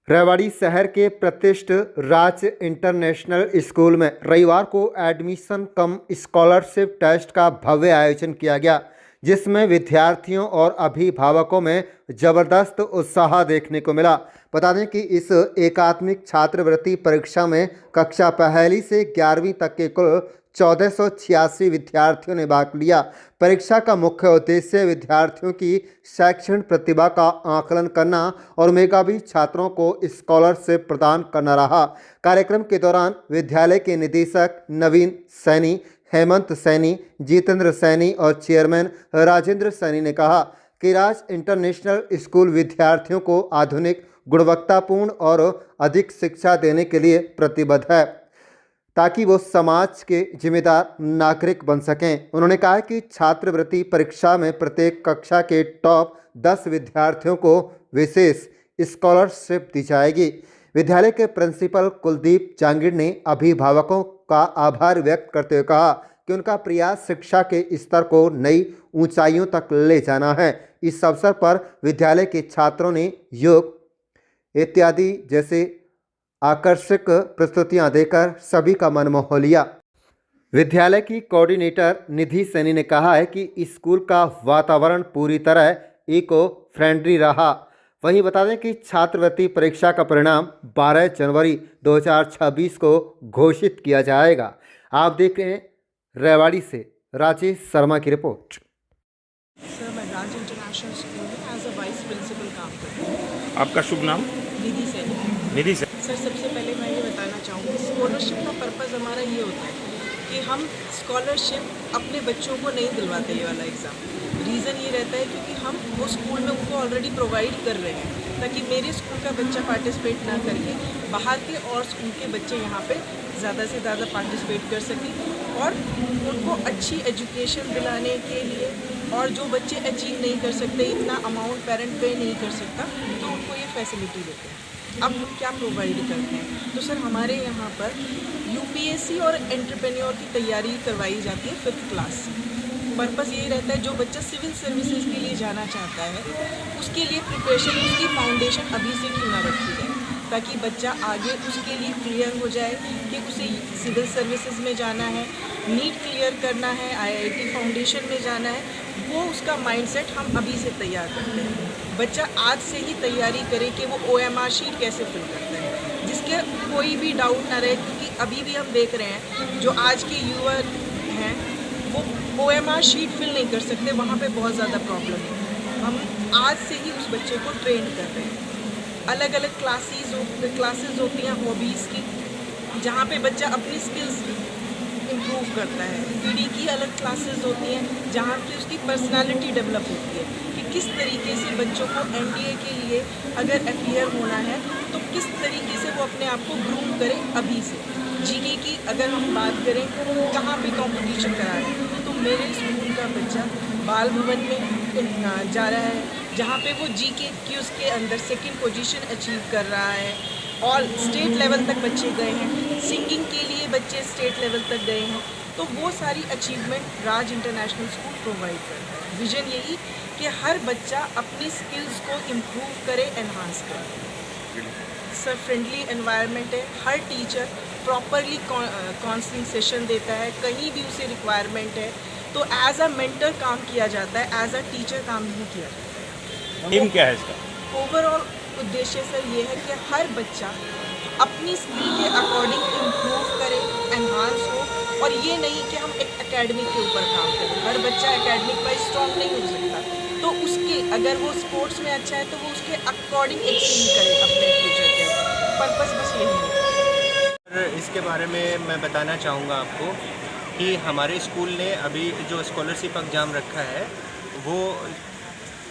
रेवाड़ी शहर के प्रतिष्ठित राज इंटरनेशनल स्कूल में रविवार को एडमिशन कम स्कॉलरशिप टेस्ट का भव्य आयोजन किया गया, जिसमें विद्यार्थियों और अभिभावकों में जबरदस्त उत्साह देखने को मिला। बता दें कि इस एकात्मिक छात्रवृत्ति परीक्षा में कक्षा पहली से 11वीं तक के कुल 1486 विद्यार्थियों ने भाग लिया। परीक्षा का मुख्य उद्देश्य विद्यार्थियों की शैक्षणिक प्रतिभा का आकलन करना और मेधावी छात्रों को स्कॉलरशिप प्रदान करना रहा। कार्यक्रम के दौरान विद्यालय के निदेशक नवीन सैनी, हेमंत सैनी, जितेंद्र सैनी और चेयरमैन राजेंद्र सैनी ने कहा कि राज इंटरनेशनल स्कूल विद्यार्थियों को आधुनिक, गुणवत्तापूर्ण और अधिक शिक्षा देने के लिए प्रतिबद्ध है, ताकि वो समाज के जिम्मेदार नागरिक बन सकें। उन्होंने कहा कि छात्रवृत्ति परीक्षा में प्रत्येक कक्षा के टॉप 10 विद्यार्थियों को विशेष स्कॉलरशिप दी जाएगी। विद्यालय के प्रिंसिपल कुलदीप जांगीर ने अभिभावकों का आभार व्यक्त करते हुए कहा कि उनका प्रयास शिक्षा के स्तर को नई ऊंचाइयों तक ले जाना है। इस अवसर पर विद्यालय के छात्रों ने योग इत्यादि जैसे आकर्षक प्रस्तुतियां देकर सभी का मन मोह लिया। विद्यालय की कोऑर्डिनेटर निधि सैनी ने कहा है कि स्कूल का वातावरण पूरी तरह इको फ्रेंडली रहा। वहीं बता दें कि छात्रवृत्ति परीक्षा का परिणाम 12 जनवरी 2026 को घोषित किया जाएगा। आप देख रहे हैं रेवाड़ी से राजेश शर्मा की रिपोर्ट। सर, मैं राज इंटरनेशनल स्कूल में एज अ वाइस प्रिंसिपल काम करती हूँ। आपका शुभ नाम? निधि सैनी। निधि से सर, सबसे पहले मैं ये बताना चाहूँगी, स्कॉलरशिप का पर्पज़ हमारा ये होता है कि हम स्कॉलरशिप अपने बच्चों को नहीं दिलवाते ये वाला एग्ज़ाम। रीज़न ये रहता है क्योंकि हम वो स्कूल में उनको ऑलरेडी प्रोवाइड कर रहे हैं, ताकि मेरे स्कूल का बच्चा पार्टिसिपेट ना करके बाहर के और स्कूल के बच्चे यहाँ पे ज़्यादा से ज़्यादा पार्टिसिपेट कर सकें और उनको अच्छी एजुकेशन दिलाने के लिए। और जो बच्चे अचीव नहीं कर सकते, इतना अमाउंट पेरेंट पे नहीं कर सकता, तो उनको ये फैसिलिटी देते हैं। अब हम क्या प्रोवाइड करते हैं, तो सर हमारे यहाँ पर यूपीएससी और एंटरप्रेन्योर की तैयारी करवाई जाती है 5th क्लास से। पर्पज़ यही रहता है जो बच्चा सिविल सर्विसेज के लिए जाना चाहता है, उसके लिए प्रिपरेशन, उसकी फाउंडेशन अभी से क्यों ना रखी जाए, ताकि बच्चा आगे उसके लिए क्लियर हो जाए कि उसे सिविल सर्विसेज में जाना है, नीट क्लियर करना है, आईआईटी फाउंडेशन में जाना है। वो उसका माइंडसेट हम अभी से तैयार करते हैं। बच्चा आज से ही तैयारी करे कि वो OMR शीट कैसे फिल करता है, जिसके कोई भी डाउट ना रहे, क्योंकि अभी भी हम देख रहे हैं जो आज के युवा हैं वो OMR शीट फिल नहीं कर सकते, वहाँ पे बहुत ज़्यादा प्रॉब्लम है। हम आज से ही उस बच्चे को ट्रेन कर रहे हैं। अलग अलग क्लासेस होती हैं हॉबीज़ की, जहाँ पे बच्चा अपनी स्किल्स इम्प्रूव करता है। PD की अलग क्लासेस होती हैं जहाँ की उसकी पर्सनालिटी डेवलप होती है कि किस तरीके से बच्चों को NDA के लिए अगर अपीयर होना है तो किस तरीके से वो अपने आप को ग्रूम करे अभी से। GK की अगर हम बात करें, कहाँ पे कंपटीशन करा रहे हैं, तो मेरे स्कूल का बच्चा बाल भवन में जा रहा है, जहाँ पे वो GK क्यूज़ के अंदर 2nd पोजीशन अचीव कर रहा है। और स्टेट लेवल तक बच्चे गए हैं, सिंगिंग के लिए बच्चे स्टेट लेवल तक गए हैं। तो वो सारी अचीवमेंट राज इंटरनेशनल स्कूल प्रोवाइड करता है। विजन यही कि हर बच्चा अपनी स्किल्स को इम्प्रूव करे, एनहांस करे। सर, फ्रेंडली एनवायरनमेंट है, हर टीचर प्रॉपरली काउंसलिंग सेशन देता है, कहीं भी उसे रिक्वायरमेंट है तो एज अ मेंटर काम किया जाता है, एज अ टीचर काम नहीं किया जाता है। एम क्या है इसका? ओवरऑल उद्देश्य सर ये है कि हर बच्चा अपनी स्किल के अकॉर्डिंग इम्प्रूव करे, एनहांस हो, और ये नहीं कि हम एक एकेडमिक के ऊपर काम करें। हर बच्चा एकेडमिक वाइज स्ट्रॉन्ग नहीं हो सकता, तो उसके अगर वो स्पोर्ट्स में अच्छा है तो वो उसके अकॉर्डिंग एक्सील करे अपने फ्यूचर के। पर्पस बस यही है। इसके बारे में मैं बताना चाहूँगा आपको कि हमारे स्कूल ने अभी जो स्कॉलरशिप एग्ज़ाम रखा है वो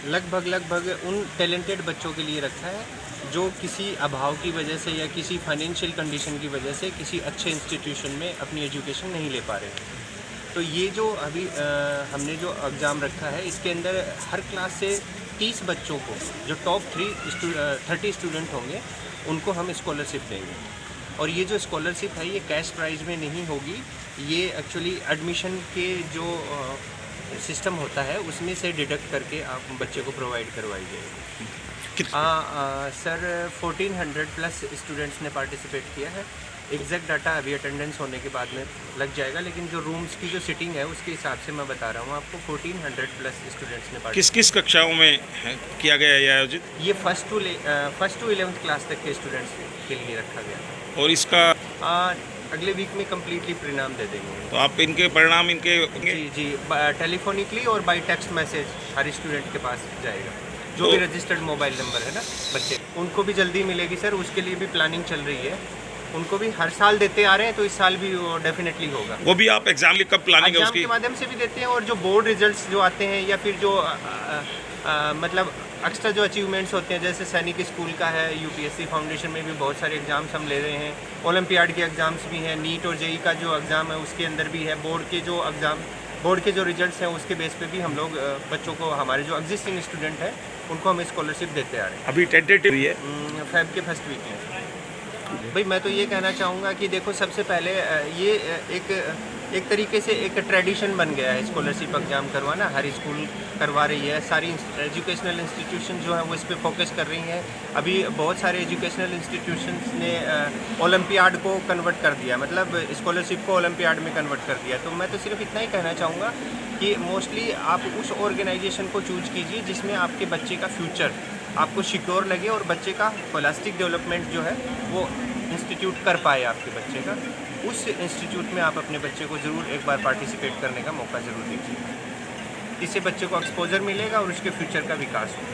लगभग उन टैलेंटेड बच्चों के लिए रखा है जो किसी अभाव की वजह से या किसी फाइनेंशियल कंडीशन की वजह से किसी अच्छे इंस्टीट्यूशन में अपनी एजुकेशन नहीं ले पा रहे हैं। तो ये जो अभी हमने जो एग्ज़ाम रखा है, इसके अंदर हर क्लास से 30 बच्चों को, जो टॉप 30 स्टूडेंट होंगे, उनको हम स्कॉलरशिप देंगे। और ये जो स्कॉलरशिप है ये कैश प्राइज़ में नहीं होगी, ये एक्चुअली एडमिशन के जो सिस्टम होता है उसमें से डिडक्ट करके आप बच्चे को प्रोवाइड करवाई जाएगी। सर 1400 प्लस स्टूडेंट्स ने पार्टिसिपेट किया है। एग्जैक्ट डाटा अभी अटेंडेंस होने के बाद में लग जाएगा, लेकिन जो रूम्स की जो सिटिंग है उसके हिसाब से मैं बता रहा हूँ आपको। 1400 प्लस स्टूडेंट्स ने किस किस कक्षाओं में किया गया है ये आयोजित? ये फर्स्ट टू 11th क्लास तक के स्टूडेंट्स के लिए रखा गया था। और इसका अगले वीक में कम्प्लीटली परिणाम दे देंगे। तो आप इनके परिणाम इनके जी टेलीफोनिकली और बाय टेक्स्ट मैसेज हर स्टूडेंट के पास जाएगा। जो भी रजिस्टर्ड मोबाइल नंबर है ना बच्चे, उनको भी जल्दी मिलेगी सर। उसके लिए भी प्लानिंग चल रही है। उनको भी हर साल देते आ रहे हैं, तो इस साल भी वो डेफिनेटली होगा। वो भी आप एग्जाम कब प्लानिंग है एग्जाम उसकी? के माध्यम से भी देते हैं, और जो बोर्ड रिजल्ट्स जो आते हैं या फिर जो मतलब एक्स्ट्रा जो अचीवमेंट्स होते हैं, जैसे सैनिक स्कूल का है, यूपीएससी फाउंडेशन में भी बहुत सारे एग्जाम्स हम ले रहे हैं। ओलंपियाड के एग्ज़ाम्स भी हैं, नीट और जेई का जो एग्ज़ाम है उसके अंदर भी है। बोर्ड के जो रिजल्ट्स हैं उसके बेस पे भी हम लोग बच्चों को, हमारे जो एग्जिस्टिंग स्टूडेंट हैं उनको हम स्कॉलरशिप देते आ रहे हैं। अभी टेंटेटिव है फेब के फर्स्ट वीक में। भाई मैं तो ये कहना चाहूँगा कि देखो, सबसे पहले ये एक तरीके से एक ट्रेडिशन बन गया है स्कॉलरशिप एग्ज़ाम करवाना। हर स्कूल करवा रही है, सारी एजुकेशनल इंस्टीट्यूशन जो है वो इस पे फोकस कर रही हैं। अभी बहुत सारे एजुकेशनल इंस्टीट्यूशंस ने ओलंपियाड को कन्वर्ट कर दिया, मतलब स्कॉलरशिप को ओलंपियाड में कन्वर्ट कर दिया। तो मैं तो सिर्फ इतना ही कहना चाहूँगा कि मोस्टली आप उस ऑर्गेनाइजेशन को चूज कीजिए जिसमें आपके बच्चे का फ्यूचर आपको सिक्योर लगे और बच्चे का होलिस्टिक डेवलपमेंट जो है वो इंस्टीट्यूट कर पाए आपके बच्चे का। उस इंस्टीट्यूट में आप अपने बच्चे को ज़रूर एक बार पार्टिसिपेट करने का मौका ज़रूर दीजिए। इससे बच्चे को एक्सपोजर मिलेगा और उसके फ्यूचर का विकास होगा।